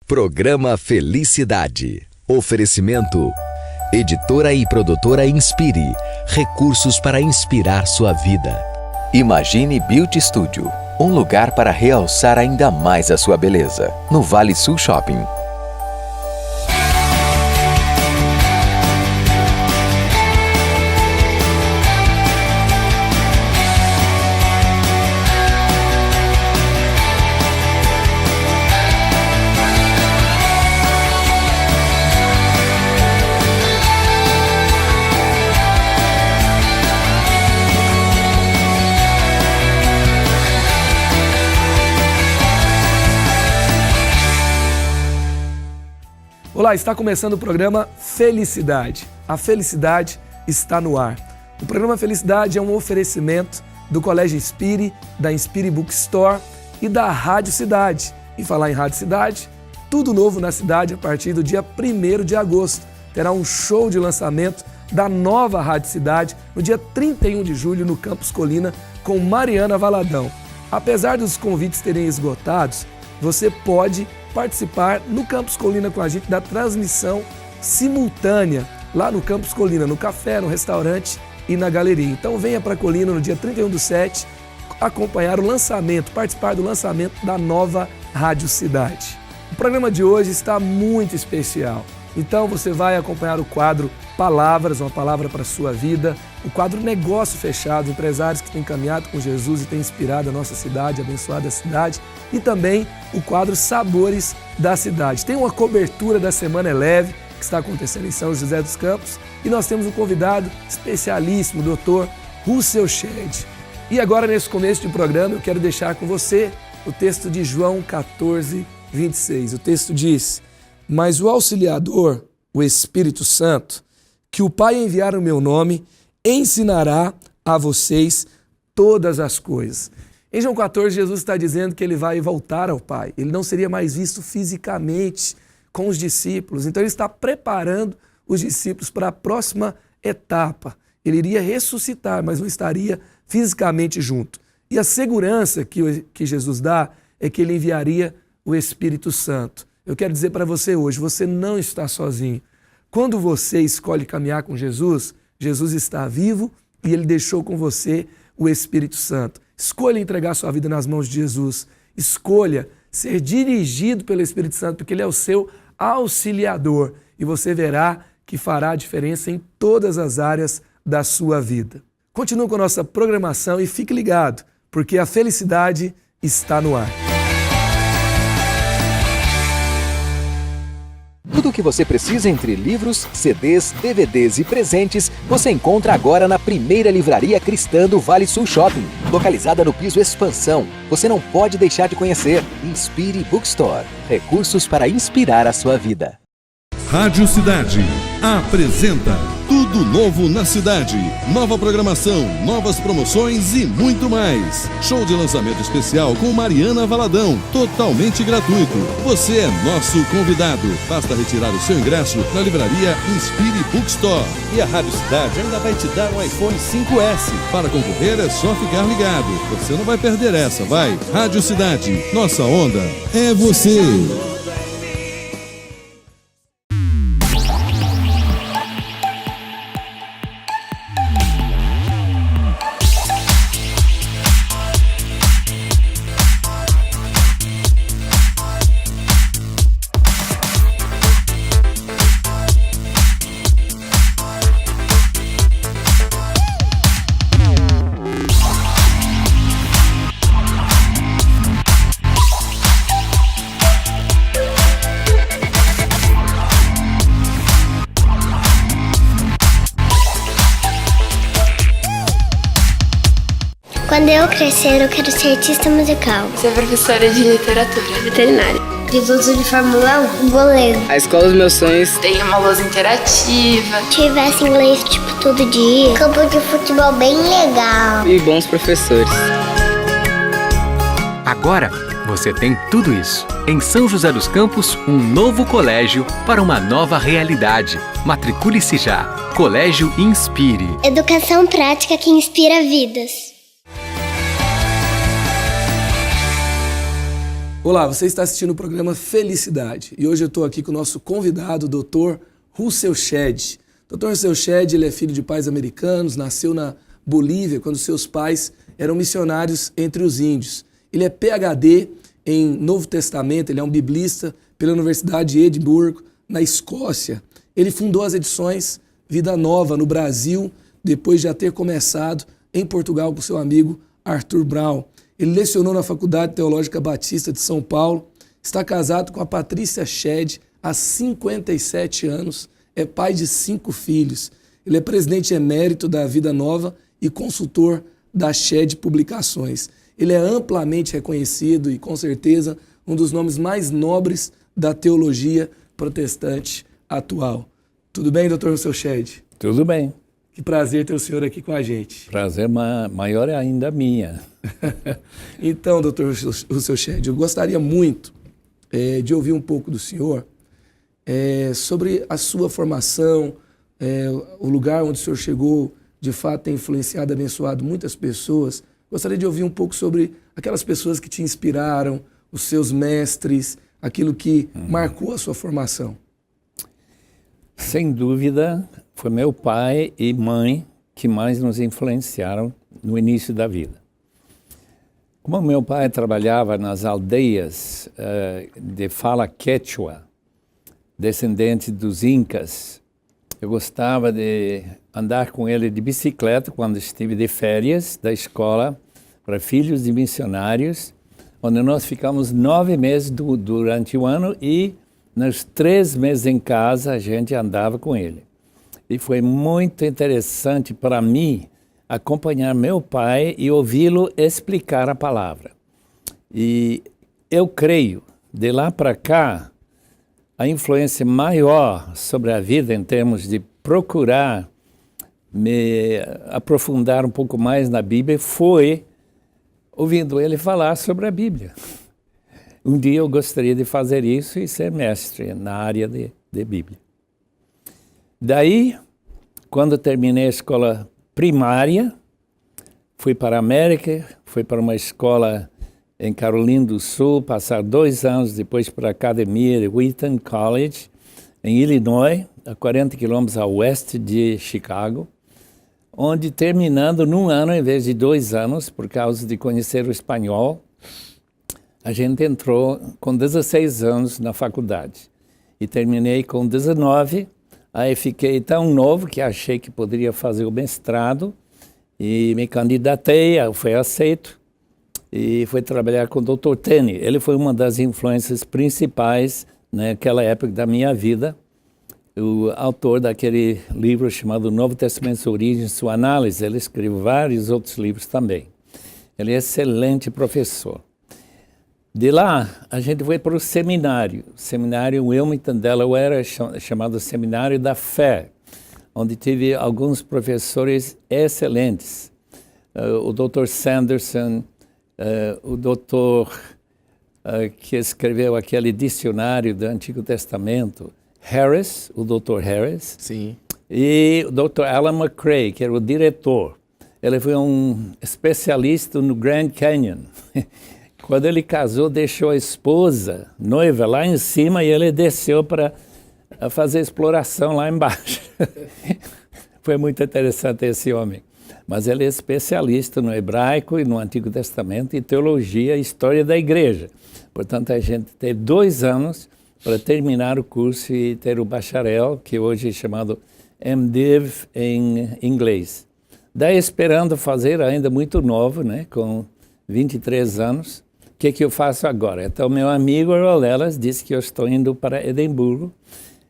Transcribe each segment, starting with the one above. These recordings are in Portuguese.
Programa Felicidade. Oferecimento. Editora e produtora Inspire. Recursos para inspirar sua vida. Imagine Beauty Studio. Um lugar para realçar ainda mais a sua beleza. No Vale Sul Shopping. Olá, está começando o programa Felicidade. A felicidade está no ar. O programa Felicidade é um oferecimento do Colégio Inspire, da Inspire Bookstore e da Rádio Cidade. E falar em Rádio Cidade, tudo novo na cidade a partir do dia 1º de agosto. Terá um show de lançamento da nova Rádio Cidade no dia 31 de julho no Campus Colina com Mariana Valadão. Apesar dos convites terem esgotados, você pode participar no Campus Colina com a gente da transmissão simultânea lá no Campus Colina, no café, no restaurante e na galeria. Então venha para Colina no dia 31/7 acompanhar o lançamento, participar do lançamento da nova Rádio Cidade. O programa de hoje está muito especial. Então você vai acompanhar o quadro Palavras, uma palavra para a sua vida, o quadro Negócio Fechado, empresários que têm caminhado com Jesus e têm inspirado a nossa cidade, abençoado a cidade, e também o quadro Sabores da Cidade. Tem uma cobertura da Semana Eleve, que está acontecendo em São José dos Campos, e nós temos um convidado especialíssimo, o Dr. Russell Shedd. E agora, nesse começo de programa, eu quero deixar com você o texto de João 14:26. O texto diz: "Mas o Auxiliador, o Espírito Santo, que o Pai enviar no meu nome, ensinará a vocês todas as coisas." Em João 14, Jesus está dizendo que ele vai voltar ao Pai. Ele não seria mais visto fisicamente com os discípulos. Então ele está preparando os discípulos para a próxima etapa. Ele iria ressuscitar, mas não estaria fisicamente junto. E a segurança que Jesus dá é que ele enviaria o Espírito Santo. Eu quero dizer para você hoje, você não está sozinho. Quando você escolhe caminhar com Jesus, Jesus está vivo e ele deixou com você o Espírito Santo. Escolha entregar sua vida nas mãos de Jesus. Escolha ser dirigido pelo Espírito Santo, porque ele é o seu auxiliador. E você verá que fará a diferença em todas as áreas da sua vida. Continue com a nossa programação e fique ligado, porque a felicidade está no ar. Tudo o que você precisa entre livros, CDs, DVDs e presentes, você encontra agora na primeira livraria cristã do Vale Sul Shopping, localizada no piso Expansão. Você não pode deixar de conhecer Inspire Bookstore. Recursos para inspirar a sua vida. Rádio Cidade apresenta Tudo Novo na Cidade. Nova programação, novas promoções e muito mais. Show de lançamento especial com Mariana Valadão, totalmente gratuito. Você é nosso convidado. Basta retirar o seu ingresso na livraria Inspire Bookstore. E a Rádio Cidade ainda vai te dar um iPhone 5S. Para concorrer é só ficar ligado. Você não vai perder essa, vai. Rádio Cidade, nossa onda é você. Quando eu crescer, eu quero ser artista musical. Ser professora de literatura. Veterinária. Piloto de Fórmula 1. Goleiro. A escola dos meus sonhos tem uma lousa interativa. Tivesse inglês todo dia. Campo de futebol bem legal. E bons professores. Agora você tem tudo isso. Em São José dos Campos, um novo colégio para uma nova realidade. Matricule-se já. Colégio Inspire. Educação prática que inspira vidas. Olá, você está assistindo o programa Felicidade e hoje eu estou aqui com o nosso convidado, o Dr. Russell Shedd. Dr. Russell Shedd, ele é filho de pais americanos, nasceu na Bolívia quando seus pais eram missionários entre os índios. Ele é PhD em Novo Testamento, ele é um biblista pela Universidade de Edimburgo, na Escócia. Ele fundou as edições Vida Nova no Brasil, depois de já ter começado em Portugal com seu amigo Arthur Brown. Ele lecionou na Faculdade Teológica Batista de São Paulo, está casado com a Patrícia Shedd há 57 anos, é pai de 5 filhos. Ele é presidente emérito da Vida Nova e consultor da Shedd Publicações. Ele é amplamente reconhecido e, com certeza, um dos nomes mais nobres da teologia protestante atual. Tudo bem, Dr. Russell Shedd? Tudo bem. Que prazer ter o senhor aqui com a gente. Prazer maior ainda minha. Então, Dr. Russell Shedd, eu gostaria muito de ouvir um pouco do senhor sobre a sua formação, o lugar onde o senhor chegou, de fato, tem influenciado, abençoado muitas pessoas. Gostaria de ouvir um pouco sobre aquelas pessoas que te inspiraram, os seus mestres, aquilo que marcou a sua formação. Sem dúvida, foi meu pai e mãe que mais nos influenciaram no início da vida. Como meu pai trabalhava nas aldeias de fala quechua, descendente dos incas, eu gostava de andar com ele de bicicleta quando estive de férias da escola para filhos de missionários, onde nós ficamos 9 meses durante o ano e nos 3 meses em casa a gente andava com ele. E foi muito interessante para mim acompanhar meu pai e ouvi-lo explicar a palavra. E eu creio, de lá para cá, a influência maior sobre a vida em termos de procurar me aprofundar um pouco mais na Bíblia foi ouvindo ele falar sobre a Bíblia. Um dia eu gostaria de fazer isso e ser mestre na área de Bíblia. Daí, quando terminei a escola primária, fui para a América, fui para uma escola em Carolina do Sul, passar 2 anos depois para a academia de Wheaton College, em Illinois, a 40 quilômetros a oeste de Chicago, onde terminando num ano em vez de 2 anos, por causa de conhecer o espanhol, a gente entrou com 16 anos na faculdade e terminei com 19. Aí fiquei tão novo que achei que poderia fazer o mestrado e me candidatei, fui aceito e fui trabalhar com o Dr. Tenney. Ele foi uma das influências principais naquela época da minha vida, o autor daquele livro chamado Novo Testamento, Sua Origem, Sua Análise. Ele escreveu vários outros livros também. Ele é excelente professor. De lá, a gente foi para o seminário em Wilmington, Delaware, chamado Seminário da Fé, onde tive alguns professores excelentes. O Dr. Sanderson, o doutor que escreveu aquele dicionário do Antigo Testamento, Harris, o Dr. Harris. Sim. E o Dr. Alan McCrae, que era o diretor. Ele foi um especialista no Grand Canyon. Quando ele casou, deixou a esposa, noiva, lá em cima e ele desceu para fazer exploração lá embaixo. Foi muito interessante esse homem. Mas ele é especialista no hebraico e no Antigo Testamento e teologia e história da igreja. Portanto, a gente teve 2 anos para terminar o curso e ter o bacharel, que hoje é chamado MDiv em inglês. Daí esperando fazer ainda muito novo, né, com 23 anos. O que eu faço agora? Então, meu amigo Rolelas disse que eu estou indo para Edimburgo.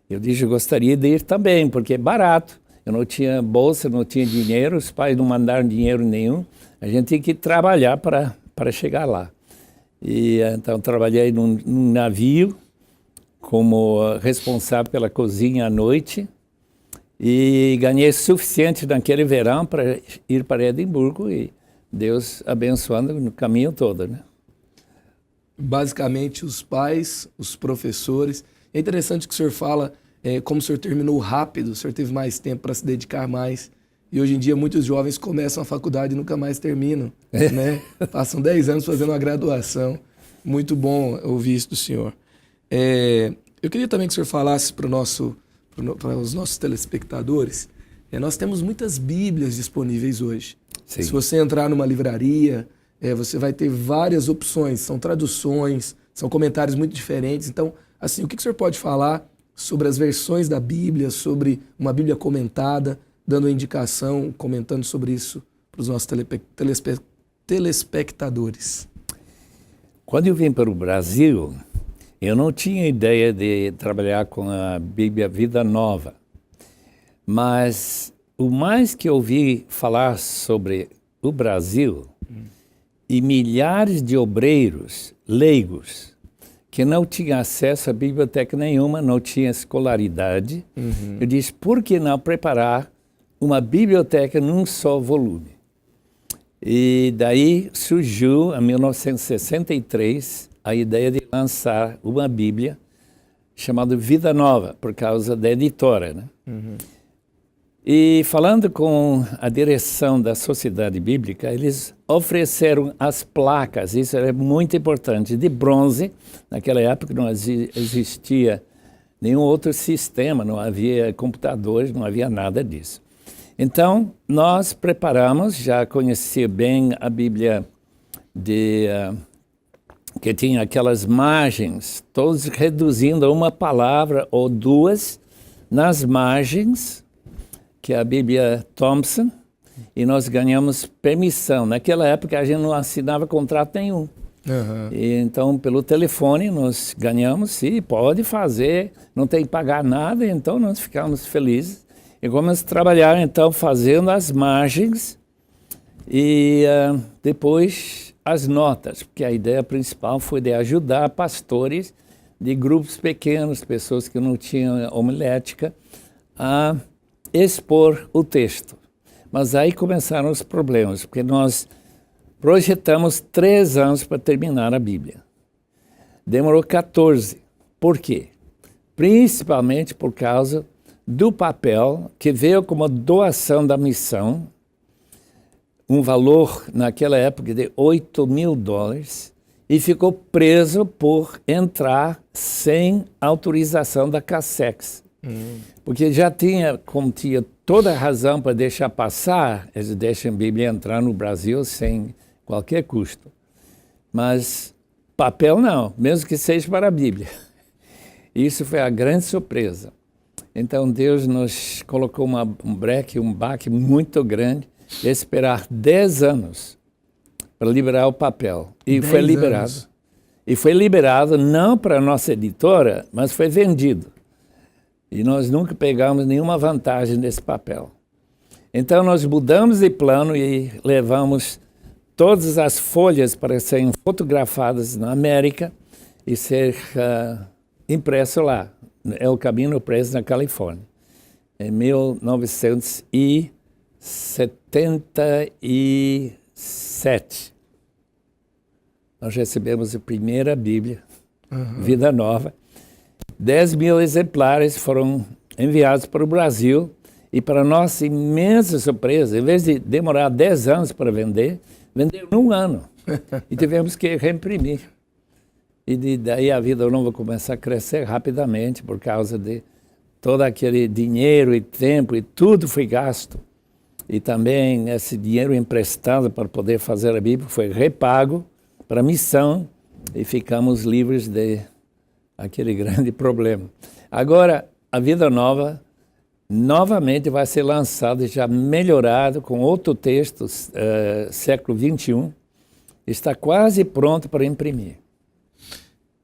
Eu disse que eu gostaria de ir também, porque é barato. Eu não tinha bolsa, não tinha dinheiro, os pais não mandaram dinheiro nenhum. A gente tinha que trabalhar para chegar lá. E então, trabalhei num navio como responsável pela cozinha à noite e ganhei suficiente naquele verão para ir para Edimburgo e Deus abençoando no caminho todo, né? Basicamente, os pais, os professores. É interessante que o senhor fala como o senhor terminou rápido, o senhor teve mais tempo para se dedicar mais. E hoje em dia, muitos jovens começam a faculdade e nunca mais terminam, né? Passam 10 anos fazendo uma graduação. Muito bom ouvir isso do senhor. Eu queria também que o senhor falasse para os nossos telespectadores. Nós temos muitas Bíblias disponíveis hoje. Sim. Se você entrar numa livraria, você vai ter várias opções. São traduções, são comentários muito diferentes. Então, assim, o que o senhor pode falar sobre as versões da Bíblia, sobre uma Bíblia comentada, dando uma indicação, comentando sobre isso para os nossos telespectadores? Quando eu vim para o Brasil, eu não tinha ideia de trabalhar com a Bíblia Vida Nova. Mas o mais que eu ouvi falar sobre o Brasil e milhares de obreiros leigos que não tinham acesso a biblioteca nenhuma, não tinham escolaridade, eu disse, por que não preparar uma biblioteca num só volume? E daí surgiu, em 1963, a ideia de lançar uma Bíblia chamada Vida Nova, por causa da editora, né? E falando com a direção da Sociedade Bíblica, eles ofereceram as placas, isso era muito importante, de bronze. Naquela época não existia nenhum outro sistema, não havia computadores, não havia nada disso. Então, nós preparamos, já conhecia bem a Bíblia que tinha aquelas margens, todos reduzindo a uma palavra ou duas nas margens, que é a Bíblia Thompson, e nós ganhamos permissão. Naquela época a gente não assinava contrato nenhum. E, então, pelo telefone nós ganhamos, e pode fazer, não tem que pagar nada, então nós ficamos felizes. E começamos a trabalhar, então, fazendo as margens e depois as notas, porque a ideia principal foi de ajudar pastores de grupos pequenos, pessoas que não tinham homilética, a expor o texto. Mas aí começaram os problemas, porque nós projetamos 3 anos para terminar a Bíblia. Demorou 14. Por quê? Principalmente por causa do papel que veio como doação da missão, um valor naquela época de $8.000, e ficou preso por entrar sem autorização da Cassex. Porque já tinha, como tinha toda a razão para deixar passar, eles deixam a Bíblia entrar no Brasil sem qualquer custo. Mas papel não, mesmo que seja para a Bíblia. Isso foi a grande surpresa. Então Deus nos colocou um baque muito grande, de esperar 10 anos para liberar o papel. E foi liberado. Anos. E foi liberado não para a nossa editora, mas foi vendido. E nós nunca pegamos nenhuma vantagem desse papel. Então nós mudamos de plano e levamos todas as folhas para serem fotografadas na América e ser impresso lá, El Camino Press, na Califórnia, em 1977. Nós recebemos a primeira Bíblia, Vida Nova. 10.000 exemplares foram enviados para o Brasil e, para nossa imensa surpresa, em vez de demorar 10 anos para vender, venderam em 1 ano. E tivemos que reimprimir. E daí a Vida Nova começou a crescer rapidamente por causa de todo aquele dinheiro e tempo, e tudo foi gasto. E também esse dinheiro emprestado para poder fazer a Bíblia foi repago para a missão e ficamos livres de aquele grande problema. Agora, a Vida Nova novamente vai ser lançada, já melhorado, com outro texto, século XXI, está quase pronto para imprimir.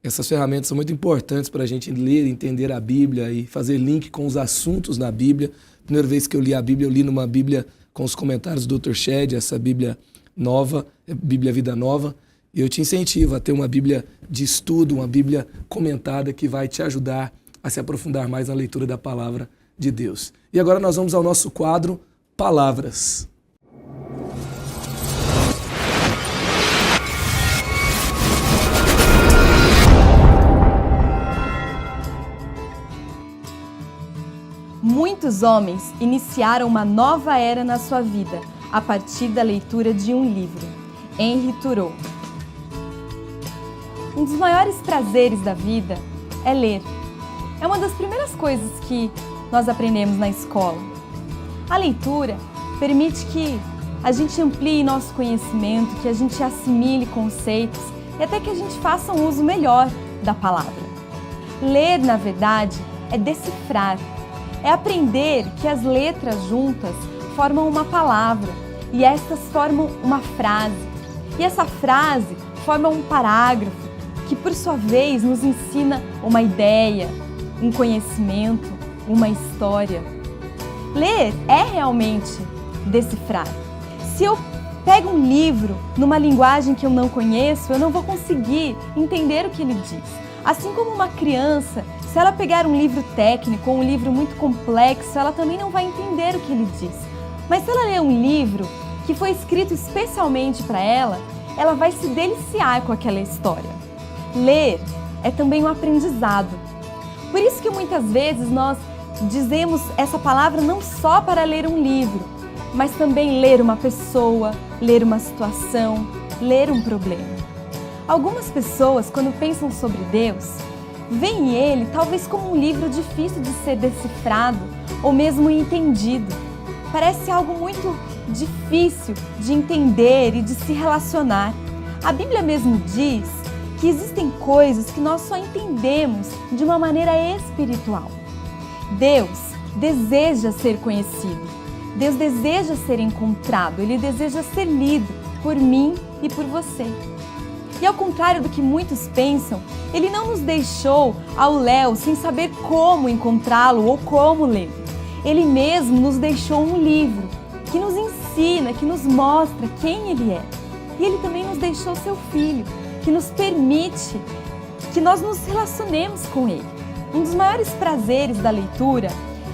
Essas ferramentas são muito importantes para a gente ler, entender a Bíblia e fazer link com os assuntos na Bíblia. Primeira vez que eu li a Bíblia, eu li numa Bíblia com os comentários do Dr. Shed, essa Bíblia nova, Bíblia Vida Nova. E eu te incentivo a ter uma Bíblia de estudo, uma Bíblia comentada que vai te ajudar a se aprofundar mais na leitura da Palavra de Deus. E agora nós vamos ao nosso quadro Palavras. Muitos homens iniciaram uma nova era na sua vida a partir da leitura de um livro. Henry Thoreau. Um dos maiores prazeres da vida é ler. É uma das primeiras coisas que nós aprendemos na escola. A leitura permite que a gente amplie nosso conhecimento, que a gente assimile conceitos e até que a gente faça um uso melhor da palavra. Ler, na verdade, é decifrar, é aprender que as letras juntas formam uma palavra e estas formam uma frase. E essa frase forma um parágrafo que, por sua vez, nos ensina uma ideia, um conhecimento, uma história. Ler é realmente decifrar. Se eu pego um livro numa linguagem que eu não conheço, eu não vou conseguir entender o que ele diz. Assim como uma criança, se ela pegar um livro técnico ou um livro muito complexo, ela também não vai entender o que ele diz. Mas se ela ler um livro que foi escrito especialmente para ela, ela vai se deliciar com aquela história. Ler é também um aprendizado. Por isso que muitas vezes nós dizemos essa palavra não só para ler um livro, mas também ler uma pessoa, ler uma situação, ler um problema. Algumas pessoas, quando pensam sobre Deus, veem ele talvez como um livro difícil de ser decifrado ou mesmo entendido. Parece algo muito difícil de entender e de se relacionar. A Bíblia mesmo diz que existem coisas que nós só entendemos de uma maneira espiritual. Deus deseja ser conhecido. Deus deseja ser encontrado, Ele deseja ser lido por mim e por você. E ao contrário do que muitos pensam, Ele não nos deixou ao léu sem saber como encontrá-lo ou como ler. Ele mesmo nos deixou um livro que nos ensina, que nos mostra quem Ele é. E Ele também nos deixou seu Filho, que nos permite que nós nos relacionemos com Ele. Um dos maiores prazeres da leitura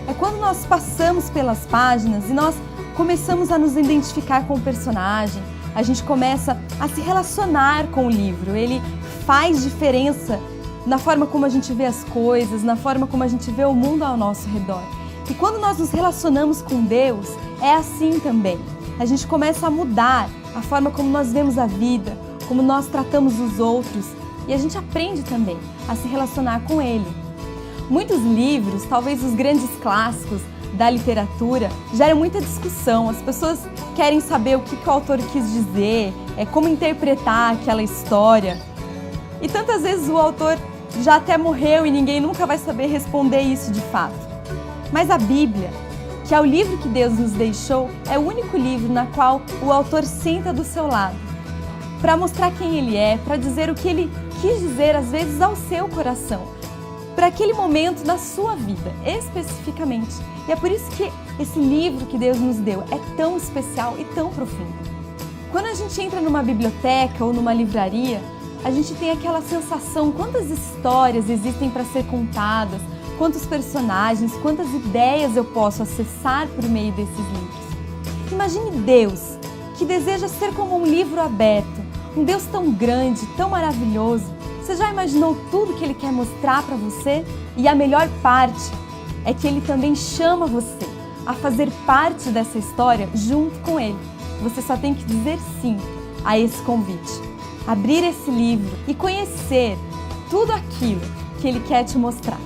é quando nós passamos pelas páginas e nós começamos a nos identificar com o personagem, a gente começa a se relacionar com o livro. Ele faz diferença na forma como a gente vê as coisas, na forma como a gente vê o mundo ao nosso redor. E quando nós nos relacionamos com Deus, é assim também. A gente começa a mudar a forma como nós vemos a vida, como nós tratamos os outros, e a gente aprende também a se relacionar com Ele. Muitos livros, talvez os grandes clássicos da literatura, geram muita discussão. As pessoas querem saber o que o autor quis dizer, como interpretar aquela história. E tantas vezes o autor já até morreu e ninguém nunca vai saber responder isso de fato. Mas a Bíblia, que é o livro que Deus nos deixou, é o único livro na qual o autor senta do seu lado, para mostrar quem ele é, para dizer o que ele quis dizer, às vezes, ao seu coração, para aquele momento na sua vida, especificamente. E é por isso que esse livro que Deus nos deu é tão especial e tão profundo. Quando a gente entra numa biblioteca ou numa livraria, a gente tem aquela sensação, quantas histórias existem para ser contadas, quantos personagens, quantas ideias eu posso acessar por meio desses livros. Imagine Deus, que deseja ser como um livro aberto, um Deus tão grande, tão maravilhoso. Você já imaginou tudo que Ele quer mostrar para você? E a melhor parte é que Ele também chama você a fazer parte dessa história junto com Ele. Você só tem que dizer sim a esse convite. Abrir esse livro e conhecer tudo aquilo que Ele quer te mostrar.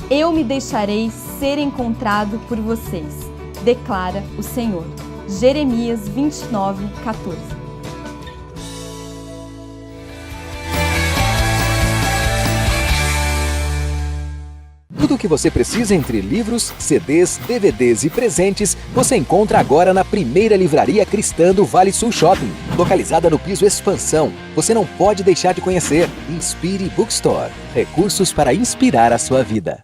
Eu me deixarei ser encontrado por vocês, declara o Senhor. Jeremias 29:14. Tudo o que você precisa entre livros, CDs, DVDs e presentes, você encontra agora na primeira livraria cristã do Vale Sul Shopping, localizada no piso Expansão. Você não pode deixar de conhecer. Inspire Bookstore. Recursos para inspirar a sua vida.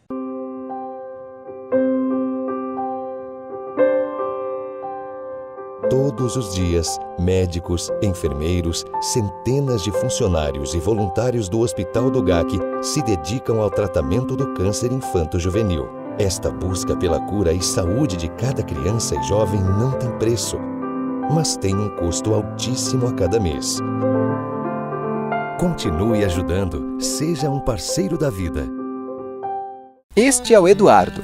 Todos os dias, médicos, enfermeiros, centenas de funcionários e voluntários do Hospital do GAC se dedicam ao tratamento do câncer infanto-juvenil. Esta busca pela cura e saúde de cada criança e jovem não tem preço, mas tem um custo altíssimo a cada mês. Continue ajudando, seja um parceiro da vida. Este é o Eduardo.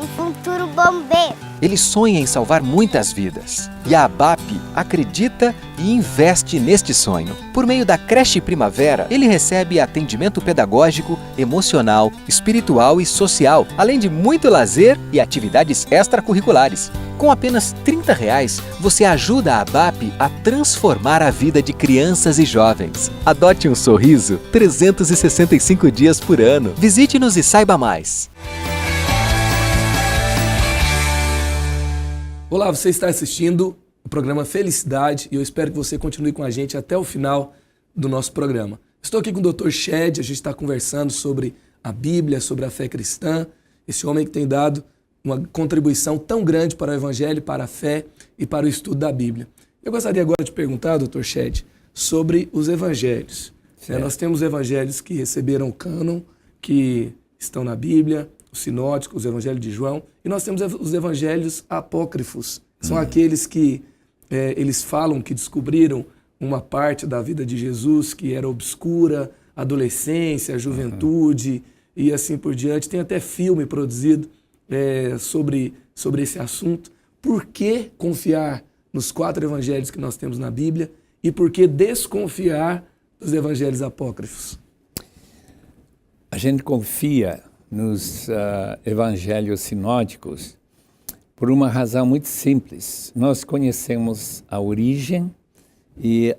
Um futuro bombeiro. Ele sonha em salvar muitas vidas. E a ABAP acredita e investe neste sonho. Por meio da Creche Primavera, ele recebe atendimento pedagógico, emocional, espiritual e social, além de muito lazer e atividades extracurriculares. Com apenas R$30, você ajuda a ABAP a transformar a vida de crianças e jovens. Adote um sorriso 365 dias por ano. Visite-nos e saiba mais. Olá, você está assistindo o programa Felicidade e eu espero que você continue com a gente até o final do nosso programa. Estou aqui com o Dr. Shed, a gente está conversando sobre a Bíblia, sobre a fé cristã, esse homem que tem dado uma contribuição tão grande para o Evangelho, para a fé e para o estudo da Bíblia. Eu gostaria agora de perguntar, Dr. Shed, sobre os Evangelhos. Nós temos evangelhos que receberam o cânon, que estão na Bíblia, os sinóticos, os Evangelhos de João, e nós temos os Evangelhos apócrifos. São aqueles que eles falam que descobriram uma parte da vida de Jesus que era obscura, adolescência, juventude e assim por diante. Tem até filme produzido sobre esse assunto. Por que confiar nos 4 evangelhos que nós temos na Bíblia e por que desconfiar dos evangelhos apócrifos? A gente confia nos evangelhos sinóticos por uma razão muito simples. Nós conhecemos a origem e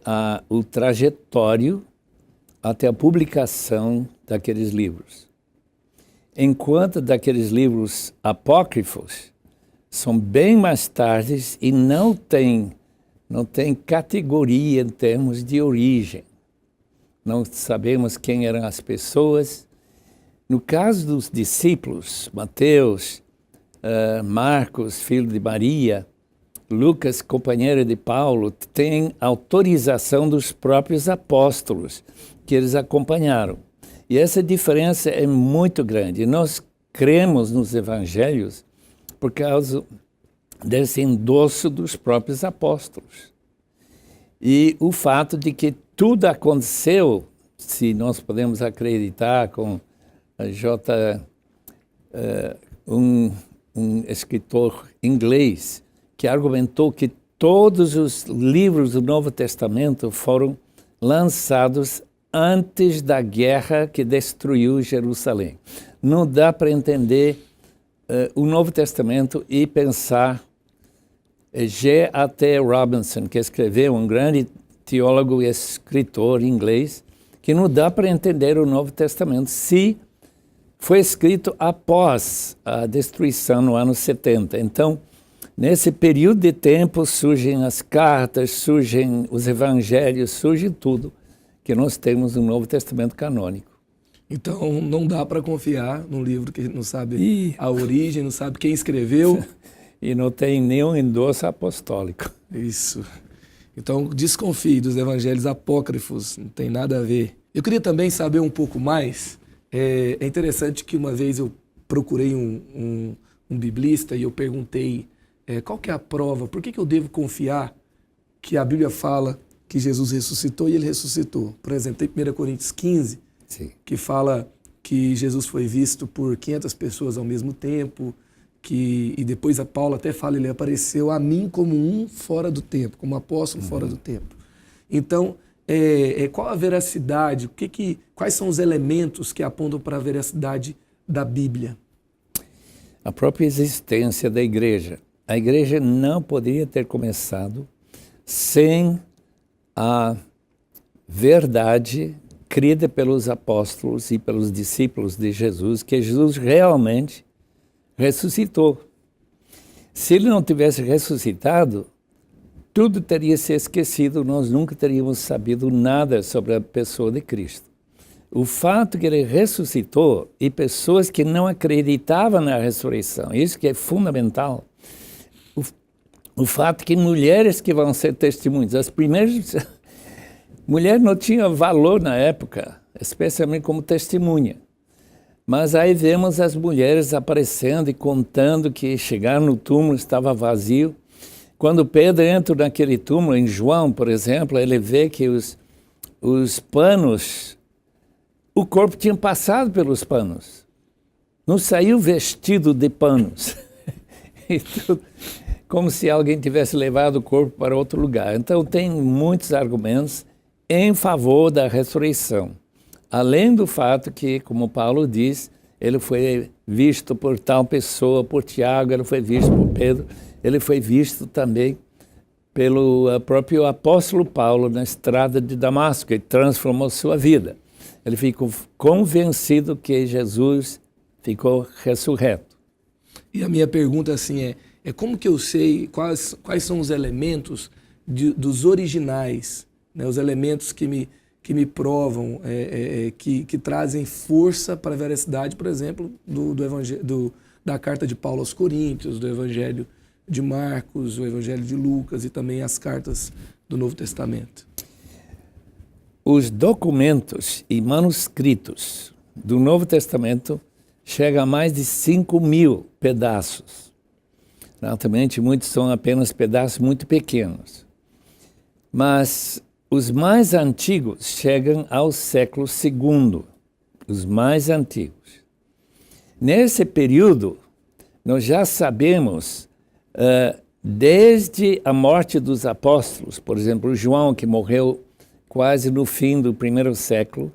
o trajetório até a publicação daqueles livros. Enquanto daqueles livros apócrifos são bem mais tardes e não tem categoria em termos de origem. Não sabemos quem eram as pessoas. No caso dos discípulos, Mateus, Marcos, filho de Maria, Lucas, companheiro de Paulo, tem autorização dos próprios apóstolos que eles acompanharam. E essa diferença é muito grande. Nós cremos nos evangelhos por causa desse endosso dos próprios apóstolos. E o fato de que tudo aconteceu, se nós podemos acreditar com um escritor inglês que argumentou que todos os livros do Novo Testamento foram lançados antes da guerra que destruiu Jerusalém. Não dá para entender o Novo Testamento e pensar G.A.T. Robinson, que escreveu, um grande teólogo e escritor inglês, que não dá para entender o Novo Testamento se foi escrito após a destruição no ano 70. Então, nesse período de tempo surgem as cartas, surgem os evangelhos, surge tudo que nós temos no Novo Testamento canônico. Então, não dá para confiar num livro que não sabe a origem, não sabe quem escreveu. E não tem nenhum endosso apostólico. Isso. Então, desconfie dos evangelhos apócrifos, não tem nada a ver. Eu queria também saber um pouco mais. É interessante que uma vez eu procurei um biblista e eu perguntei qual que é a prova, por que eu devo confiar que a Bíblia fala que Jesus ressuscitou e ele ressuscitou. Por exemplo, tem 1 Coríntios 15, Sim. que fala que Jesus foi visto por 500 pessoas ao mesmo tempo, e depois a Paulo até fala, ele apareceu a mim como um fora do tempo, como apóstolo fora do tempo. Então, qual a veracidade, quais são os elementos que apontam para a veracidade da Bíblia? A própria existência da igreja. A igreja não poderia ter começado sem a verdade crida pelos apóstolos e pelos discípulos de Jesus, que Jesus realmente ressuscitou. Se ele não tivesse ressuscitado, tudo teria se esquecido, nós nunca teríamos sabido nada sobre a pessoa de Cristo. O fato que ele ressuscitou e pessoas que não acreditavam na ressurreição, isso que é fundamental. O fato que mulheres que vão ser testemunhas, as primeiras mulheres não tinham valor na época, especialmente como testemunha. Mas aí vemos as mulheres aparecendo e contando que chegaram no túmulo, estava vazio. Quando Pedro entra naquele túmulo, em João, por exemplo, ele vê que os panos, o corpo tinha passado pelos panos. Não saiu vestido de panos. e tudo, como se alguém tivesse levado o corpo para outro lugar. Então tem muitos argumentos em favor da ressurreição. Além do fato que, como Paulo diz, ele foi visto por tal pessoa, por Tiago, ele foi visto por Pedro, ele foi visto também pelo próprio apóstolo Paulo na estrada de Damasco, e transformou sua vida. Ele ficou convencido que Jesus ficou ressurreto. E a minha pergunta assim é como que eu sei quais são os elementos dos originais, né, os elementos que me provam, que trazem força para a veracidade, por exemplo, da carta de Paulo aos Coríntios, do Evangelho de Marcos, o Evangelho de Lucas e também as cartas do Novo Testamento. Os documentos e manuscritos do Novo Testamento chegam a mais de 5.000 pedaços. Naturalmente, muitos são apenas pedaços muito pequenos. Mas os mais antigos chegam ao século II, os mais antigos. Nesse período, nós já sabemos, desde a morte dos apóstolos, por exemplo, João, que morreu quase no fim do primeiro século,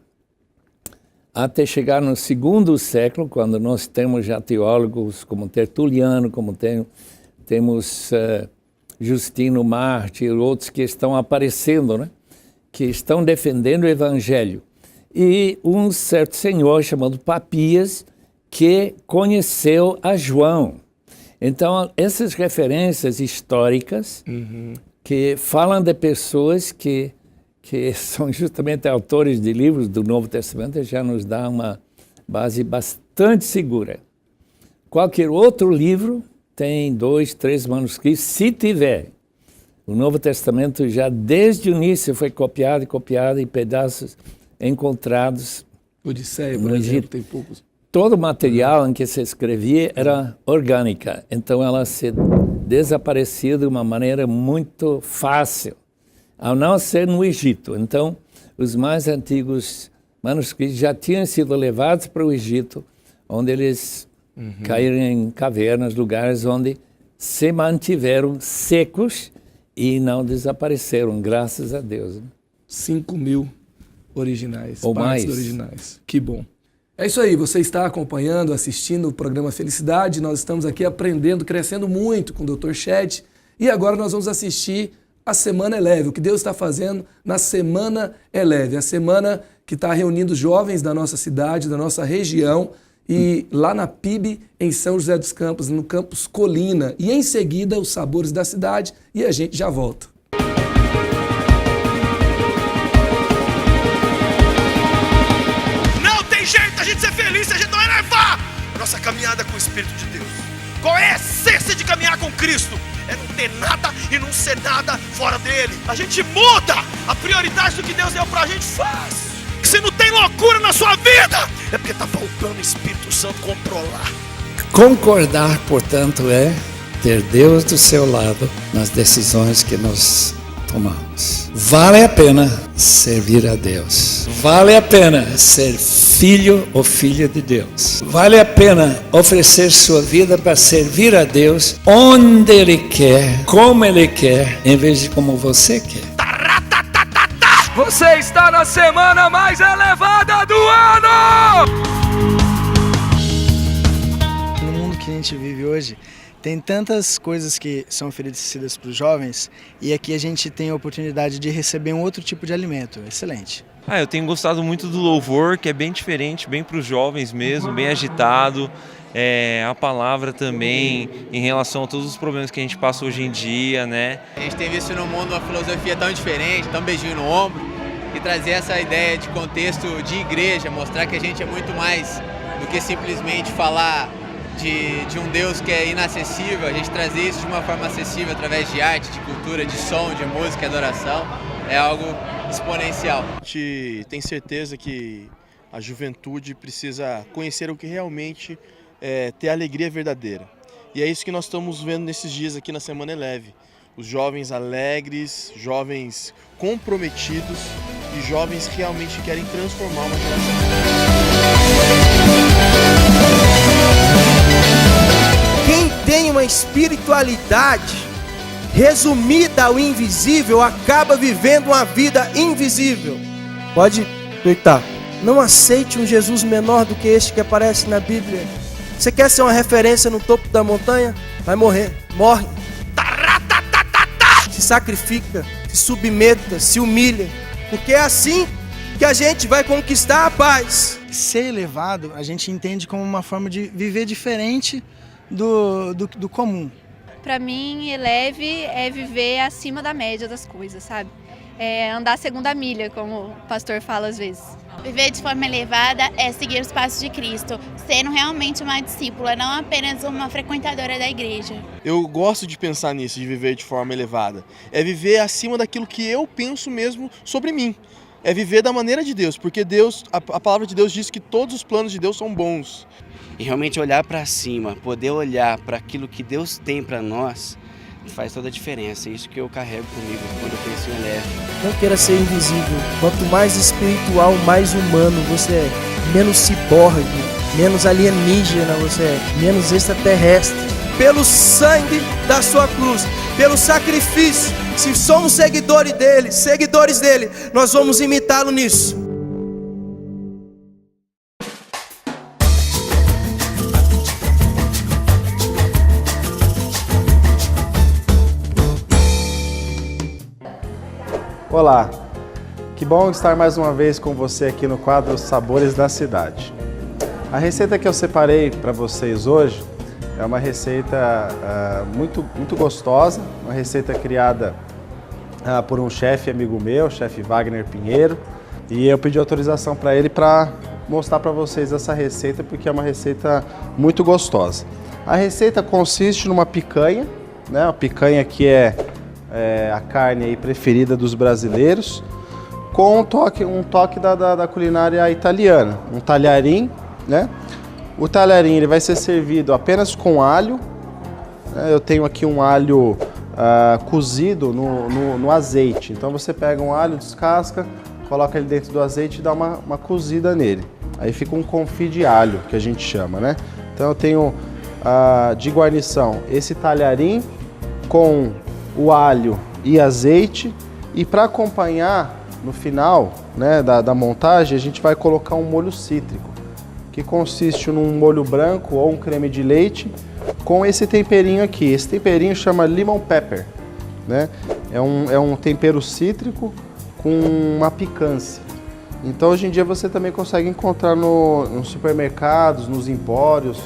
até chegar no segundo século, quando nós temos já teólogos como Tertuliano, como temos Justino Mártir, outros que estão aparecendo, né? Que estão defendendo o Evangelho. E um certo senhor chamado Papias, que conheceu a João. Então, essas referências históricas que falam de pessoas que são justamente autores de livros do Novo Testamento já nos dá uma base bastante segura. Qualquer outro livro tem 2, 3 manuscritos, se tiver. O Novo Testamento já desde o início foi copiado e pedaços encontrados. Odisseia, por exemplo, tem poucos. Todo o material em que se escrevia era orgânica, então ela se desaparecia de uma maneira muito fácil, ao não ser no Egito. Então, os mais antigos manuscritos já tinham sido levados para o Egito, onde eles caíram em cavernas, lugares onde se mantiveram secos e não desapareceram, graças a Deus. 5.000 originais, ou partes mais. originais. Que bom. É isso aí, você está acompanhando, assistindo o programa Felicidade. Nós estamos aqui aprendendo, crescendo muito com o Dr. Shed. E agora nós vamos assistir a Semana Eleve, o que Deus está fazendo na Semana Eleve. A semana que está reunindo jovens da nossa cidade, da nossa região, e lá na PIB, em São José dos Campos, no campus Colina. E em seguida, os sabores da cidade, e a gente já volta. Não tem jeito a gente ser feliz se a gente não elevar a nossa caminhada com o Espírito de Deus. Qual é a essência de caminhar com Cristo? É não ter nada e não ser nada fora dele. A gente muda a prioridade do que Deus deu pra gente, faz. Se não tem loucura na sua vida, é porque tá faltando o Espírito Santo controlar. Concordar, portanto, é ter Deus do seu lado nas decisões que nós tomamos. Vale a pena servir a Deus. Vale a pena ser filho ou filha de Deus. Vale a pena oferecer sua vida para servir a Deus onde Ele quer, como Ele quer, em vez de como você quer. Você está na semana mais elevada do ano! No mundo que a gente vive hoje, tem tantas coisas que são oferecidas para os jovens, e aqui a gente tem a oportunidade de receber um outro tipo de alimento. Excelente. Eu tenho gostado muito do louvor, que é bem diferente, bem para os jovens mesmo, bem agitado. A palavra também, em relação a todos os problemas que a gente passa hoje em dia, né? A gente tem visto no mundo uma filosofia tão diferente, tão beijinho no ombro, e trazer essa ideia de contexto de igreja, mostrar que a gente é muito mais do que simplesmente falar de um Deus que é inacessível, a gente trazer isso de uma forma acessível através de arte, de cultura, de som, de música, adoração, é algo exponencial. A gente tem certeza que a juventude precisa conhecer o que realmente ter alegria verdadeira. E é isso que nós estamos vendo nesses dias aqui na Semana Eleve. Os jovens alegres, jovens comprometidos e jovens que realmente querem transformar uma geração. Quem tem uma espiritualidade resumida ao invisível acaba vivendo uma vida invisível. Pode gritar. Não aceite um Jesus menor do que este que aparece na Bíblia. Você quer ser uma referência no topo da montanha? Vai morrer. Morre. Se sacrifica, se submeta, se humilha. Porque é assim que a gente vai conquistar a paz. Ser elevado, a gente entende como uma forma de viver diferente do comum. Para mim, eleve é viver acima da média das coisas, sabe? É andar a segunda milha, como o pastor fala às vezes. Viver de forma elevada é seguir os passos de Cristo, sendo realmente uma discípula, não apenas uma frequentadora da igreja. Eu gosto de pensar nisso, de viver de forma elevada. É viver acima daquilo que eu penso mesmo sobre mim. É viver da maneira de Deus, porque Deus, a palavra de Deus diz que todos os planos de Deus são bons. E realmente olhar para cima, poder olhar para aquilo que Deus tem para nós, faz toda a diferença. É isso que eu carrego comigo quando eu penso em Eleve. Não queira ser invisível. Quanto mais espiritual, mais humano você é. Menos ciborgue, menos alienígena você é. Menos extraterrestre. Pelo sangue da sua cruz, pelo sacrifício. Se somos seguidores dele, nós vamos imitá-lo nisso. Olá, que bom estar mais uma vez com você aqui no quadro Sabores da Cidade. A receita que eu separei para vocês hoje é uma receita muito gostosa, uma receita criada por um chefe amigo meu, o chefe Wagner Pinheiro, e eu pedi autorização para ele para mostrar para vocês essa receita porque é uma receita muito gostosa. A receita consiste numa picanha, né? A picanha que é a carne aí preferida dos brasileiros, com um toque da culinária italiana, um talharim, né? O talharim ele vai ser servido apenas com alho, né? Eu tenho aqui um alho cozido no azeite, então você pega um alho, descasca, coloca ele dentro do azeite e dá uma cozida nele, aí fica um confit de alho, que a gente chama, né? Então eu tenho de guarnição esse talharim com o alho e azeite, e para acompanhar no final, né, da montagem, a gente vai colocar um molho cítrico, que consiste num molho branco ou um creme de leite com esse temperinho aqui. Esse temperinho chama lemon pepper, né? É um tempero cítrico com uma picância. Então hoje em dia você também consegue encontrar nos supermercados, nos empórios,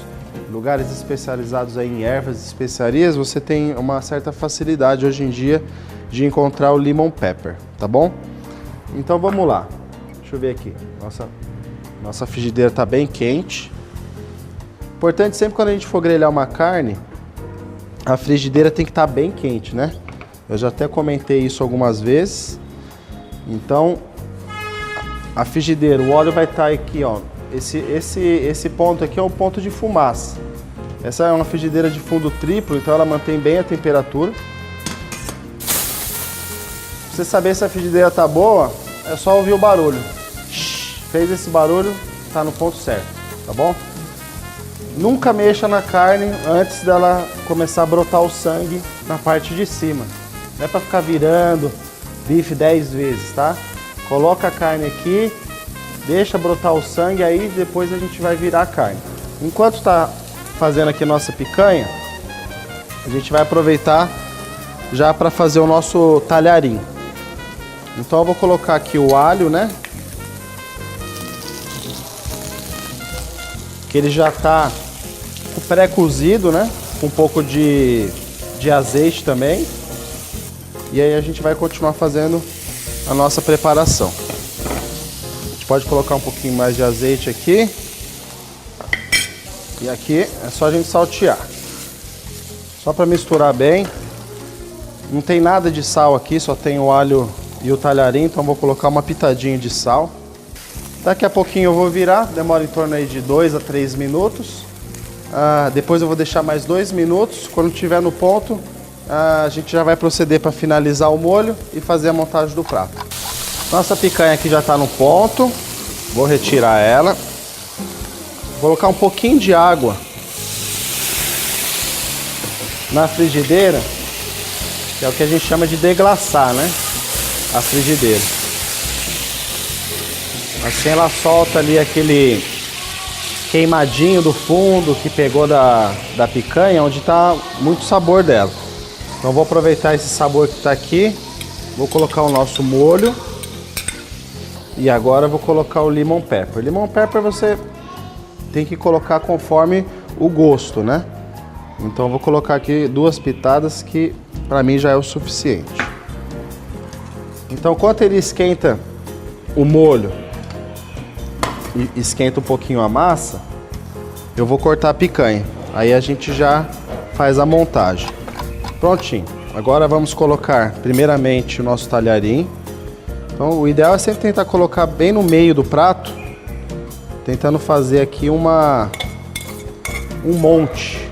lugares especializados aí em ervas e especiarias, você tem uma certa facilidade hoje em dia de encontrar o lemon pepper, tá bom? Então vamos lá. Deixa eu ver aqui. Nossa frigideira está bem quente. Importante sempre quando a gente for grelhar uma carne, a frigideira tem que estar bem quente, né? Eu já até comentei isso algumas vezes. Então, a frigideira, o óleo vai estar aqui, ó. Esse ponto aqui é um ponto de fumaça. Essa é uma frigideira de fundo triplo, então ela mantém bem a temperatura. Pra você saber se a frigideira tá boa, é só ouvir o barulho. Fez esse barulho, tá no ponto certo, tá bom? Nunca mexa na carne antes dela começar a brotar o sangue na parte de cima. Não é pra ficar virando bife 10 vezes, tá? Coloca a carne aqui, deixa brotar o sangue, aí depois a gente vai virar a carne. Enquanto está fazendo aqui a nossa picanha, a gente vai aproveitar já para fazer o nosso talharim. Então eu vou colocar aqui o alho, né? Que ele já está pré-cozido, né? Com um pouco de azeite também. E aí a gente vai continuar fazendo a nossa preparação. Pode colocar um pouquinho mais de azeite aqui. E aqui é só a gente saltear. Só para misturar bem. Não tem nada de sal aqui, só tem o alho e o talharim, então vou colocar uma pitadinha de sal. Daqui a pouquinho eu vou virar, demora em torno aí de 2 a 3 minutos. Depois eu vou deixar mais 2 minutos. Quando estiver no ponto, a gente já vai proceder para finalizar o molho e fazer a montagem do prato. Nossa picanha aqui já está no ponto. Vou retirar ela. Vou colocar um pouquinho de água na frigideira, que é o que a gente chama de deglaçar, né? A frigideira. Assim ela solta ali aquele queimadinho do fundo que pegou da picanha, onde está muito sabor dela. Então vou aproveitar esse sabor que está aqui, vou colocar o nosso molho e agora vou colocar o lemon pepper. Lemon pepper você tem que colocar conforme o gosto, né? Então vou colocar aqui 2 pitadas que para mim já é o suficiente. Então enquanto ele esquenta o molho e esquenta um pouquinho a massa, eu vou cortar a picanha. Aí a gente já faz a montagem. Prontinho. Agora vamos colocar primeiramente o nosso talharim. Então o ideal é sempre tentar colocar bem no meio do prato, tentando fazer aqui um monte.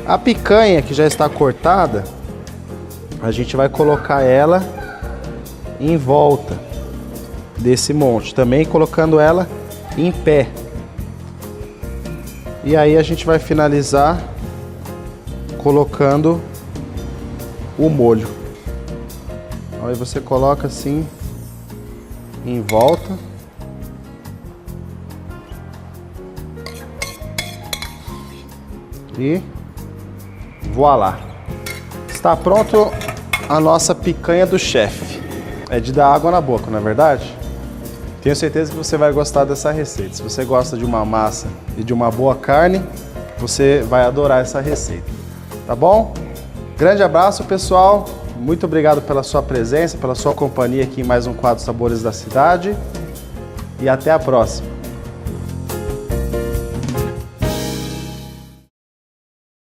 A picanha que já está cortada, a gente vai colocar ela em volta desse monte, também colocando ela em pé. E aí a gente vai finalizar colocando o molho. Aí você coloca assim em volta. E voilá! Está pronto a nossa picanha do chefe. É de dar água na boca, não é verdade? Tenho certeza que você vai gostar dessa receita. Se você gosta de uma massa e de uma boa carne, você vai adorar essa receita. Tá bom? Grande abraço, pessoal. Muito obrigado pela sua presença, pela sua companhia aqui em mais um quadro Sabores da Cidade. E até a próxima.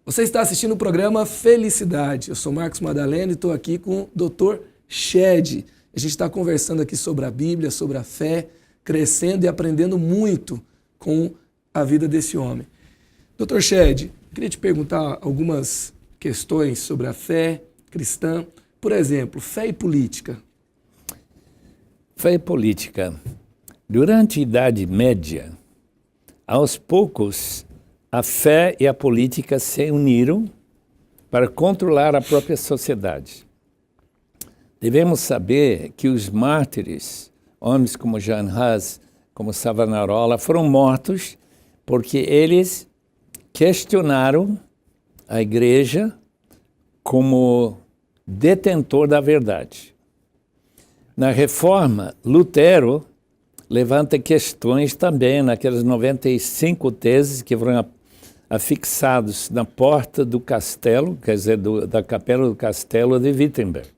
Você está assistindo o programa Felicidade. Eu sou Marcos Madalena e estou aqui com o Dr. Shed. A gente está conversando aqui sobre a Bíblia, sobre a fé, crescendo e aprendendo muito com a vida desse homem. Dr. Shed, queria te perguntar algumas questões sobre a fé cristã. Por exemplo, fé e política. Fé e política. Durante a Idade Média, aos poucos, a fé e a política se uniram para controlar a própria sociedade. Devemos saber que os mártires, homens como Jan Hus, como Savonarola, foram mortos porque eles questionaram a igreja como detentor da verdade. Na Reforma, Lutero levanta questões também naquelas 95 teses que foram afixados na porta do castelo, quer dizer, da capela do castelo de Wittenberg.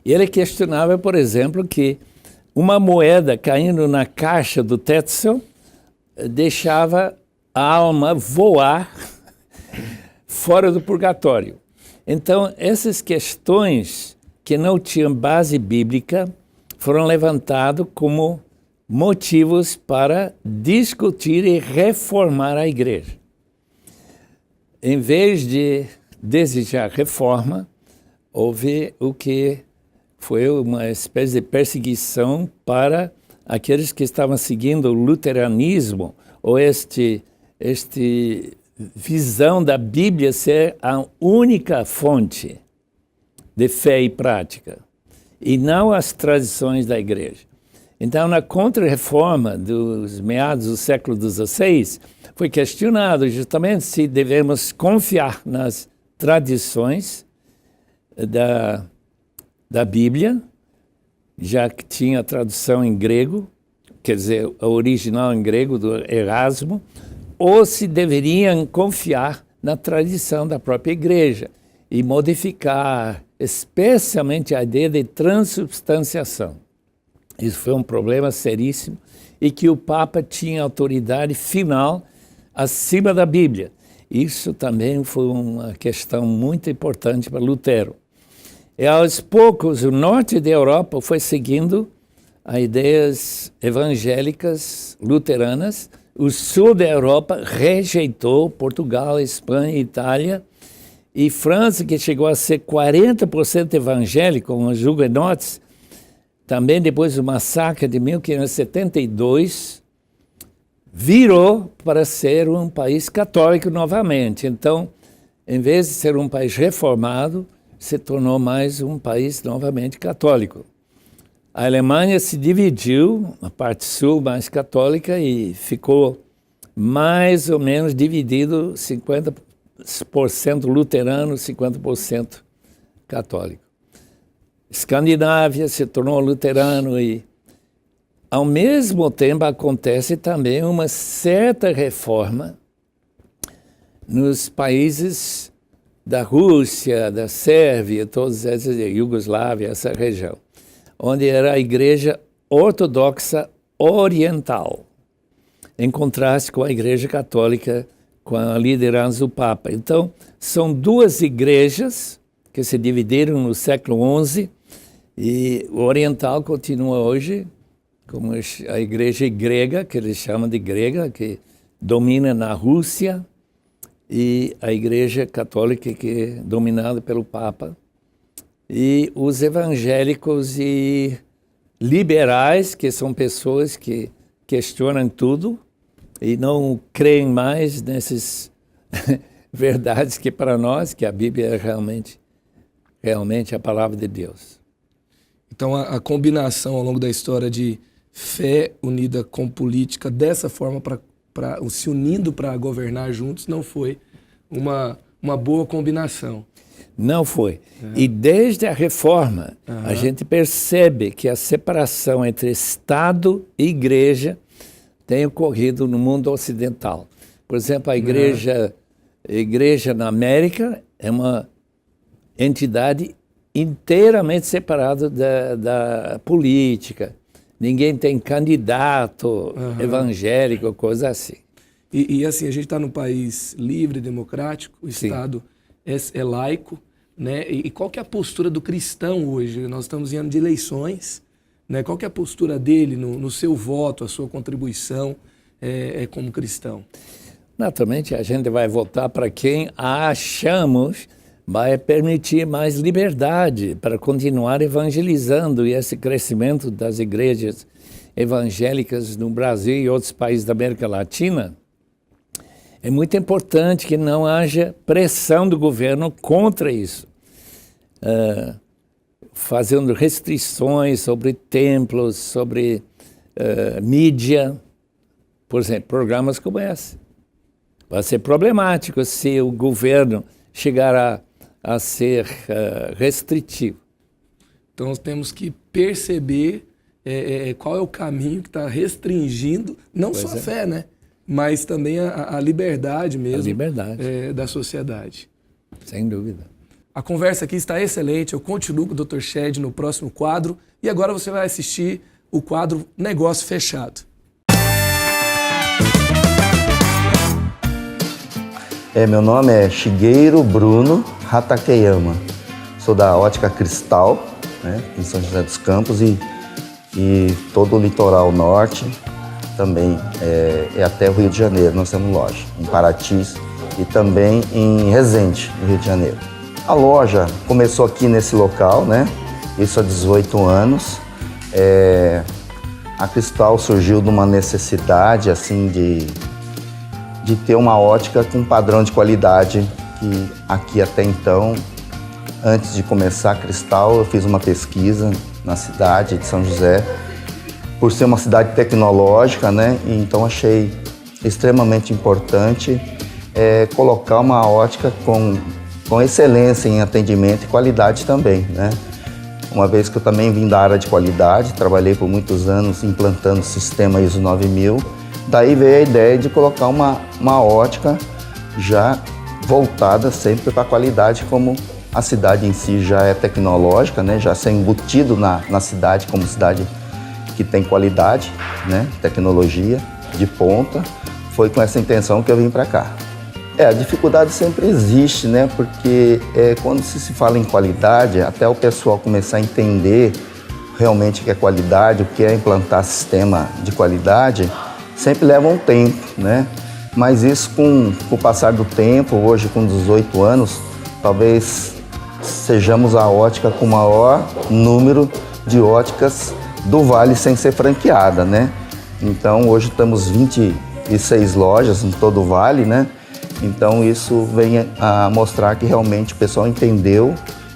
E ele questionava, por exemplo, que uma moeda caindo na caixa do Tetzel deixava a alma voar fora do purgatório. Então, essas questões que não tinham base bíblica foram levantados como motivos para discutir e reformar a igreja. Em vez de desejar reforma, houve o que foi uma espécie de perseguição para aqueles que estavam seguindo o luteranismo, ou este visão da Bíblia ser a única fonte de fé e prática, e não as tradições da igreja. Então, na Contra-Reforma dos meados do século XVI, foi questionado justamente se devemos confiar nas tradições da Bíblia, já que tinha a tradução em grego, quer dizer, a original em grego do Erasmo, ou se deveriam confiar na tradição da própria igreja e modificar especialmente a ideia de transubstanciação. Isso foi um problema seríssimo e que o Papa tinha autoridade final acima da Bíblia. Isso também foi uma questão muito importante para Lutero. E aos poucos, o norte da Europa foi seguindo as ideias evangélicas luteranas. O sul da Europa rejeitou Portugal, Espanha, Itália e França, que chegou a ser 40% evangélico, com os huguenotes. Também depois do massacre de 1572, virou para ser um país católico novamente. Então, em vez de ser um país reformado, se tornou mais um país novamente católico. A Alemanha se dividiu, a parte sul mais católica, e ficou mais ou menos dividido 50% luterano, 50% católico. Escandinávia se tornou luterano e, ao mesmo tempo, acontece também uma certa reforma nos países da Rússia, da Sérvia, todos esses, Iugoslávia, essa região, onde era a igreja ortodoxa oriental, em contraste com a igreja católica, com a liderança do Papa. Então, são duas igrejas que se dividiram no século XI, e o oriental continua hoje como a igreja grega, que eles chamam de grega, que domina na Rússia, e a igreja católica, que é dominada pelo Papa, e os evangélicos e liberais, que são pessoas que questionam tudo e não creem mais nessas verdades que para nós, que a Bíblia é realmente a palavra de Deus. Então a combinação ao longo da história de fé unida com política, dessa forma, se unindo para governar juntos, não foi uma boa combinação. Não foi. E desde a reforma, a gente percebe que a separação entre Estado e Igreja tem ocorrido no mundo ocidental. Por exemplo, a igreja na América é uma entidade inteiramente separada da política. Ninguém tem candidato evangélico, coisa assim. E assim, a gente está num país livre, democrático, o Estado é laico, né? E qual que é a postura do cristão hoje? Nós estamos em ano de eleições, né? Qual que é a postura dele no seu voto, a sua contribuição como cristão? Naturalmente, a gente vai votar para quem achamos vai permitir mais liberdade para continuar evangelizando, e esse crescimento das igrejas evangélicas no Brasil e outros países da América Latina. É muito importante que não haja pressão do governo contra isso, fazendo restrições sobre templos, sobre mídia, por exemplo, programas como esse. Vai ser problemático se o governo chegar a ser restritivo. Então nós temos que perceber qual é o caminho que está restringindo, não só a fé, né? Mas também a liberdade mesmo da sociedade. Sem dúvida. A conversa aqui está excelente, eu continuo com o Dr. Shed no próximo quadro, e agora você vai assistir o quadro Negócio Fechado. Meu nome é Shigeru Bruno Hatakeyama, sou da Ótica Cristal, né, em São José dos Campos, e todo o litoral norte também até o Rio de Janeiro. Nós temos loja em Paraty e também em Resende, no Rio de Janeiro. A loja começou aqui nesse local, né? Isso há 18 anos. A Cristal surgiu de uma necessidade assim de ter uma ótica com padrão de qualidade, que aqui até então, antes de começar a Cristal, eu fiz uma pesquisa na cidade de São José, por ser uma cidade tecnológica, né? Então achei extremamente importante colocar uma ótica com excelência em atendimento e qualidade também, né? Uma vez que eu também vim da área de qualidade, trabalhei por muitos anos implantando o sistema ISO 9000, daí veio a ideia de colocar uma ótica já voltada sempre para a qualidade, como a cidade em si já é tecnológica, né? Já ser embutido na cidade como cidade que tem qualidade, né? Tecnologia de ponta. Foi com essa intenção que eu vim para cá. A dificuldade sempre existe, né? Porque quando se fala em qualidade, até o pessoal começar a entender realmente o que é qualidade, o que é implantar sistema de qualidade, sempre leva um tempo, né? Mas isso com o passar do tempo, hoje com 18 anos, talvez sejamos a ótica com o maior número de óticas do Vale sem ser franqueada, né? Então hoje estamos 26 lojas em todo o Vale, né? Então isso vem a mostrar que realmente o pessoal entendeu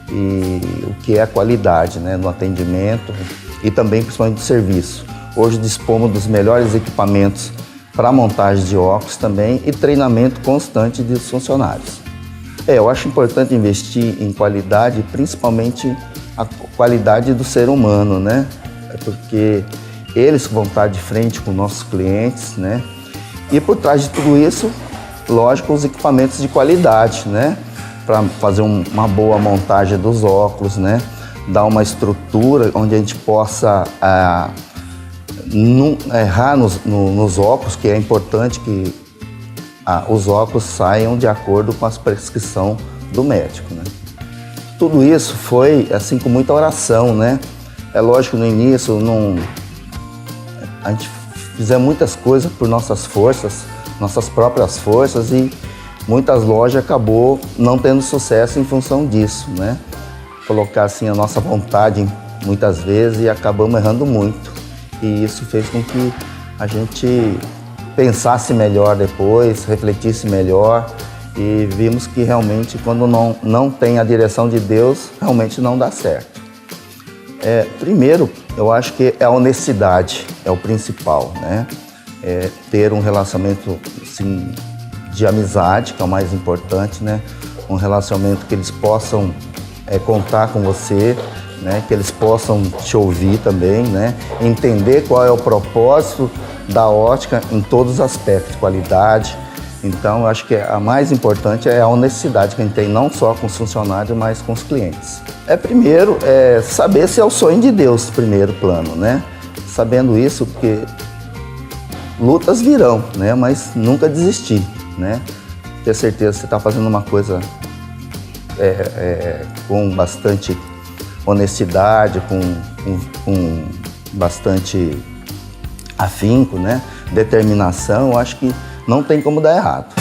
o que é a qualidade, né, no atendimento e também principalmente do serviço. Hoje dispomos dos melhores equipamentos para montagem de óculos também e treinamento constante dos funcionários. Eu acho importante investir em qualidade, principalmente a qualidade do ser humano, né? Porque eles vão estar de frente com nossos clientes, né? E por trás de tudo isso, lógico, os equipamentos de qualidade, né? Para fazer uma boa montagem dos óculos, né? Dar uma estrutura onde a gente possa não errar nos óculos, que é importante que os óculos saiam de acordo com as prescrições do médico, né? Tudo isso foi assim com muita oração, né? É lógico, no início a gente fizemos muitas coisas por nossas forças, nossas próprias forças, e muitas lojas acabou não tendo sucesso em função disso, né? Colocar assim a nossa vontade muitas vezes e acabamos errando muito. E isso fez com que a gente pensasse melhor depois, refletisse melhor, e vimos que realmente quando não tem a direção de Deus, realmente não dá certo. Primeiro, eu acho que a honestidade é o principal, né? Ter um relacionamento assim, de amizade, que é o mais importante, né? Um relacionamento que eles possam contar com você, né? Que eles possam te ouvir também, né? Entender qual é o propósito da ótica em todos os aspectos, qualidade. Então, eu acho que a mais importante é a honestidade que a gente tem, não só com os funcionários, mas com os clientes. Primeiro, saber se é o sonho de Deus, primeiro plano, né? Sabendo isso, porque lutas virão, né? Mas nunca desistir, né? Ter certeza que você está fazendo uma coisa com bastante honestidade, com bastante afinco, né? Determinação, eu acho que não tem como dar errado.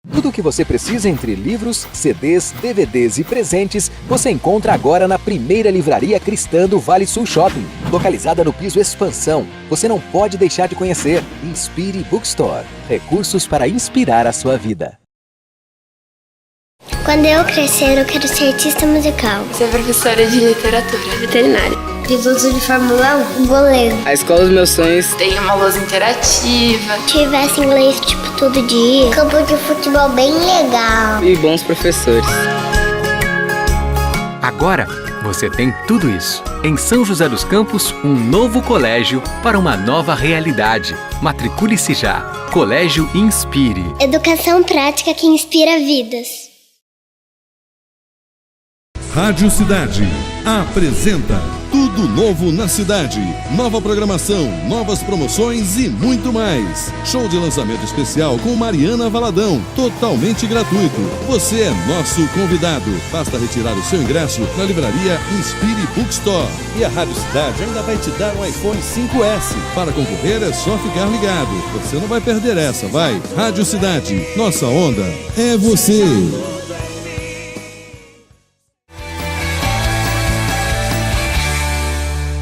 Tudo o que você precisa entre livros, CDs, DVDs e presentes, você encontra agora na primeira livraria cristã do Vale Sul Shopping, localizada no piso Expansão. Você não pode deixar de conhecer. Inspire Bookstore. Recursos para inspirar a sua vida. Quando eu crescer, eu quero ser artista musical. Ser professora de literatura. Veterinária. Piloto de Fórmula 1. Goleiro. A escola dos meus sonhos. Tem uma lousa interativa. Tivesse inglês todo dia. Campo de futebol bem legal. E bons professores. Agora você tem tudo isso. Em São José dos Campos, um novo colégio para uma nova realidade. Matricule-se já. Colégio Inspire. Educação prática que inspira vidas. Rádio Cidade apresenta Tudo Novo na Cidade. Nova programação, novas promoções e muito mais. Show de lançamento especial com Mariana Valadão, totalmente gratuito. Você é nosso convidado. Basta retirar o seu ingresso na livraria Inspire Bookstore. E a Rádio Cidade ainda vai te dar um iPhone 5S. Para concorrer é só ficar ligado. Você não vai perder essa, vai. Rádio Cidade, nossa onda é você.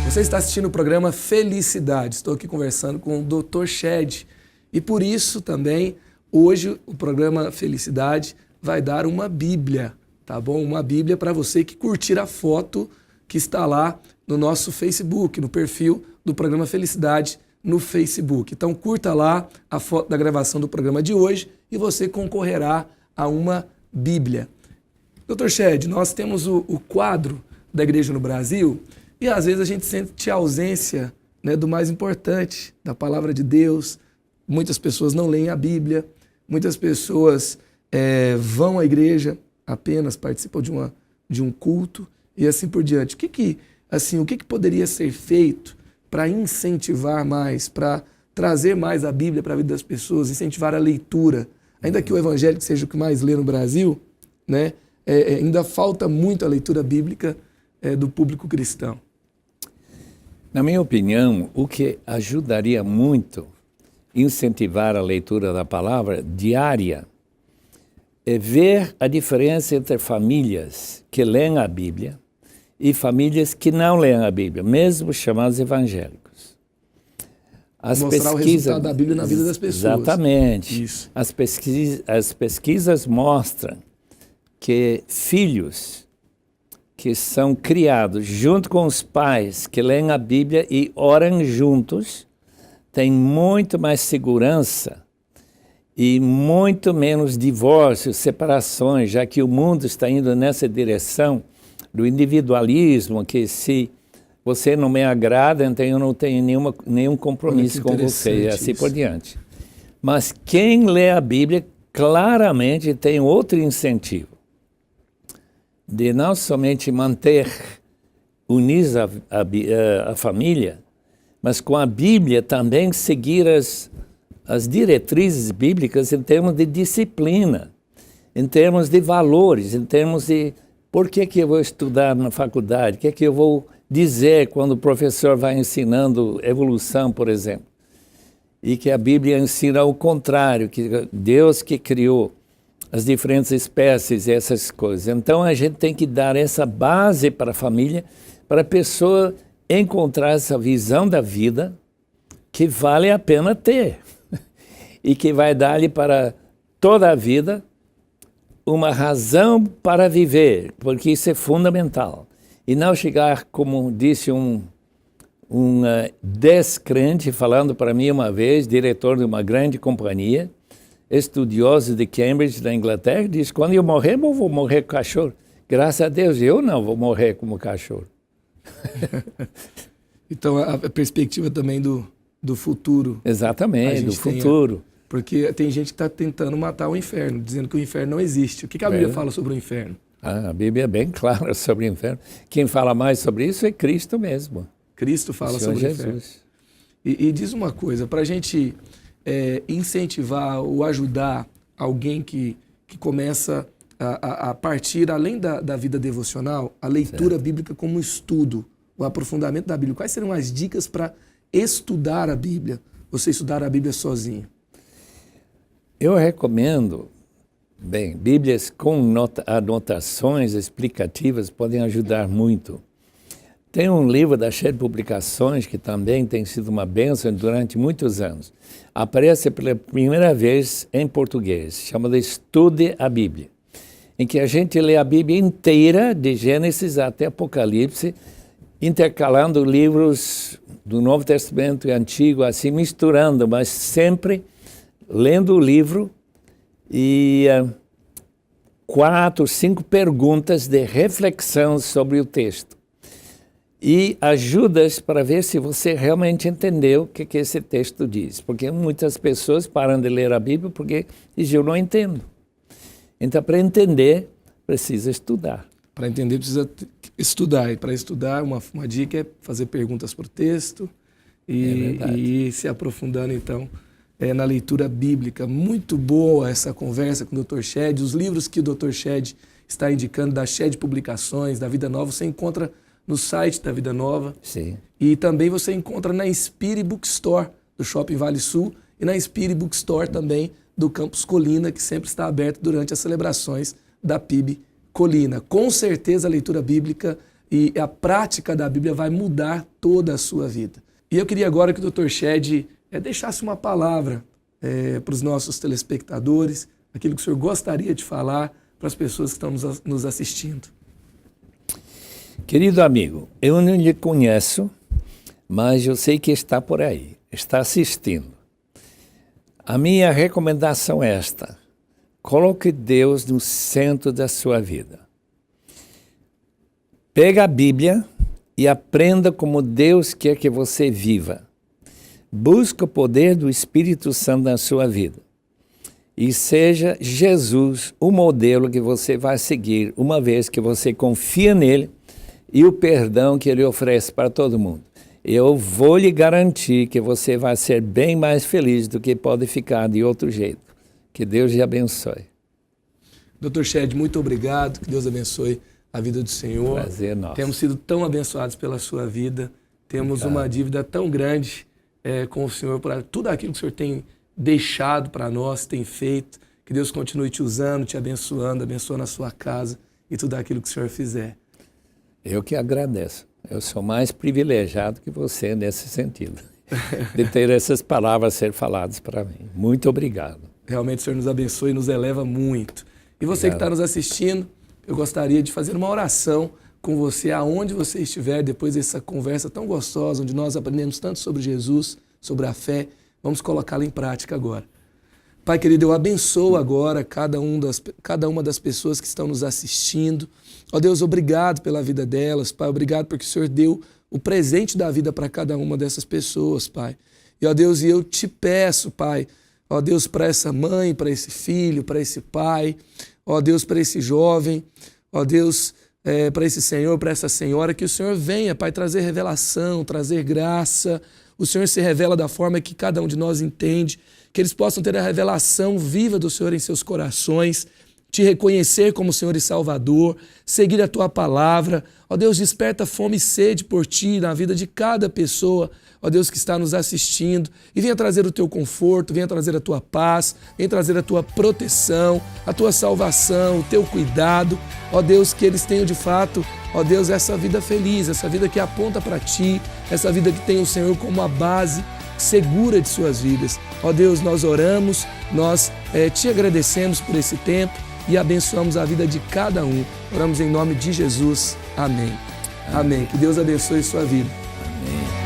Você está assistindo o programa Felicidade. Estou aqui conversando com o Dr. Shed. E por isso também, hoje, o programa Felicidade vai dar uma Bíblia, tá bom? Uma Bíblia para você que curtir a foto que está lá no nosso Facebook, no perfil do programa Felicidade no Facebook. Então curta lá a foto da gravação do programa de hoje e você concorrerá a uma Bíblia. Dr. Shed, nós temos o quadro da Igreja no Brasil. E às vezes a gente sente a ausência, né, do mais importante, da palavra de Deus. Muitas pessoas não leem a Bíblia, muitas pessoas vão à igreja, apenas participam de um culto e assim por diante. O que poderia ser feito para incentivar mais, para trazer mais a Bíblia para a vida das pessoas, incentivar a leitura? Ainda que o evangélico seja o que mais lê no Brasil, né, ainda falta muito a leitura bíblica do público cristão. Na minha opinião, o que ajudaria muito incentivar a leitura da palavra diária é ver a diferença entre famílias que leem a Bíblia e famílias que não leem a Bíblia, mesmo chamados evangélicos. Mostrar o resultado da Bíblia na vida das pessoas. Exatamente. Isso. As pesquisas mostram que filhos que são criados junto com os pais que leem a Bíblia e oram juntos têm muito mais segurança e muito menos divórcios, separações, já que o mundo está indo nessa direção do individualismo, que se você não me agrada, então eu não tenho nenhum compromisso com você, e assim por diante. Mas quem lê a Bíblia claramente tem outro incentivo, de não somente manter unida a família, mas com a Bíblia também seguir as diretrizes bíblicas em termos de disciplina, em termos de valores, em termos de por que eu vou estudar na faculdade, o que eu vou dizer quando o professor vai ensinando evolução, por exemplo. E que a Bíblia ensina o contrário, que Deus que criou as diferentes espécies e essas coisas. Então a gente tem que dar essa base para a família, para a pessoa encontrar essa visão da vida que vale a pena ter e que vai dar-lhe para toda a vida uma razão para viver, porque isso é fundamental. E não chegar, como disse um descrente falando para mim uma vez, diretor de uma grande companhia, estudioso de Cambridge, da Inglaterra, diz: quando eu morrer, eu vou morrer com cachorro. Graças a Deus, eu não vou morrer como cachorro. Então, a perspectiva também do futuro. Exatamente, do futuro. Porque tem gente que está tentando matar o inferno, dizendo que o inferno não existe. O que a Bíblia fala sobre o inferno? A Bíblia é bem clara sobre o inferno. Quem fala mais sobre isso é Cristo mesmo. Cristo fala sobre o inferno. E diz uma coisa, para a gente incentivar ou ajudar alguém que começa a partir, além da vida devocional, a leitura bíblica como estudo, o aprofundamento da Bíblia. Quais seriam as dicas para estudar a Bíblia? Você estudar a Bíblia sozinho? Eu recomendo, Bíblias com anotações explicativas podem ajudar muito. Tem um livro da Shed Publicações que também tem sido uma bênção durante muitos anos. Aparece pela primeira vez em português, chamado Estude a Bíblia, em que a gente lê a Bíblia inteira, de Gênesis até Apocalipse, intercalando livros do Novo Testamento e Antigo, assim misturando, mas sempre lendo o livro e 4, 5 perguntas de reflexão sobre o texto. E ajudas para ver se você realmente entendeu o que esse texto diz. Porque muitas pessoas param de ler a Bíblia porque dizem: eu não entendo. Então, para entender, precisa estudar. Para entender, precisa estudar. E para estudar, uma dica é fazer perguntas para o texto e ir se aprofundando, então, na leitura bíblica. Muito boa essa conversa com o Dr. Shed. Os livros que o Dr. Shed está indicando, da Shed Publicações, da Vida Nova, você encontra no site da Vida Nova. Sim. E também você encontra na Inspire Bookstore, do Shopping Vale Sul, e na Inspire Bookstore também do Campus Colina, que sempre está aberto durante as celebrações da PIB Colina. Com certeza a leitura bíblica e a prática da Bíblia vai mudar toda a sua vida. E eu queria agora que o Dr. Shed deixasse uma palavra para os nossos telespectadores, aquilo que o senhor gostaria de falar para as pessoas que estão nos assistindo. Querido amigo, eu não lhe conheço, mas eu sei que está por aí, está assistindo. A minha recomendação é esta: coloque Deus no centro da sua vida. Pega a Bíblia e aprenda como Deus quer que você viva. Busque o poder do Espírito Santo na sua vida. E seja Jesus o modelo que você vai seguir, uma vez que você confia nele e o perdão que ele oferece para todo mundo. Eu vou lhe garantir que você vai ser bem mais feliz do que pode ficar de outro jeito. Que Deus lhe abençoe. Dr. Shed, muito obrigado. Que Deus abençoe a vida do Senhor. Prazer nosso. Temos sido tão abençoados pela sua vida. Temos uma dívida tão grande com o Senhor, por tudo aquilo que o Senhor tem deixado para nós, tem feito. Que Deus continue te usando, te abençoando a sua casa e tudo aquilo que o Senhor fizer. Eu que agradeço. Eu sou mais privilegiado que você nesse sentido, de ter essas palavras a ser faladas para mim. Muito obrigado. Realmente o Senhor nos abençoe e nos eleva muito. E você que está nos assistindo, eu gostaria de fazer uma oração com você, aonde você estiver, depois dessa conversa tão gostosa, onde nós aprendemos tanto sobre Jesus, sobre a fé. Vamos colocá-la em prática agora. Pai querido, eu abençoo agora cada uma das pessoas que estão nos assistindo. Ó Deus, obrigado pela vida delas, Pai. Obrigado porque o Senhor deu o presente da vida para cada uma dessas pessoas, Pai. E ó Deus, eu te peço, Pai, ó Deus, para essa mãe, para esse filho, para esse pai, ó Deus, para esse jovem, ó Deus, para esse senhor, para essa senhora, que o Senhor venha, Pai, trazer revelação, trazer graça. O Senhor se revela da forma que cada um de nós entende, que eles possam ter a revelação viva do Senhor em seus corações, te reconhecer como Senhor e Salvador, seguir a Tua palavra. Ó Deus, desperta fome e sede por Ti na vida de cada pessoa, ó Deus, que está nos assistindo, e venha trazer o Teu conforto, venha trazer a Tua paz, venha trazer a Tua proteção, a Tua salvação, o Teu cuidado. Ó Deus, que eles tenham de fato, ó Deus, essa vida feliz, essa vida que aponta para Ti, essa vida que tem o Senhor como a base segura de suas vidas. Ó Deus, nós oramos, nós te agradecemos por esse tempo e abençoamos a vida de cada um. Oramos em nome de Jesus. Amém. Amém. Que Deus abençoe sua vida. Amém.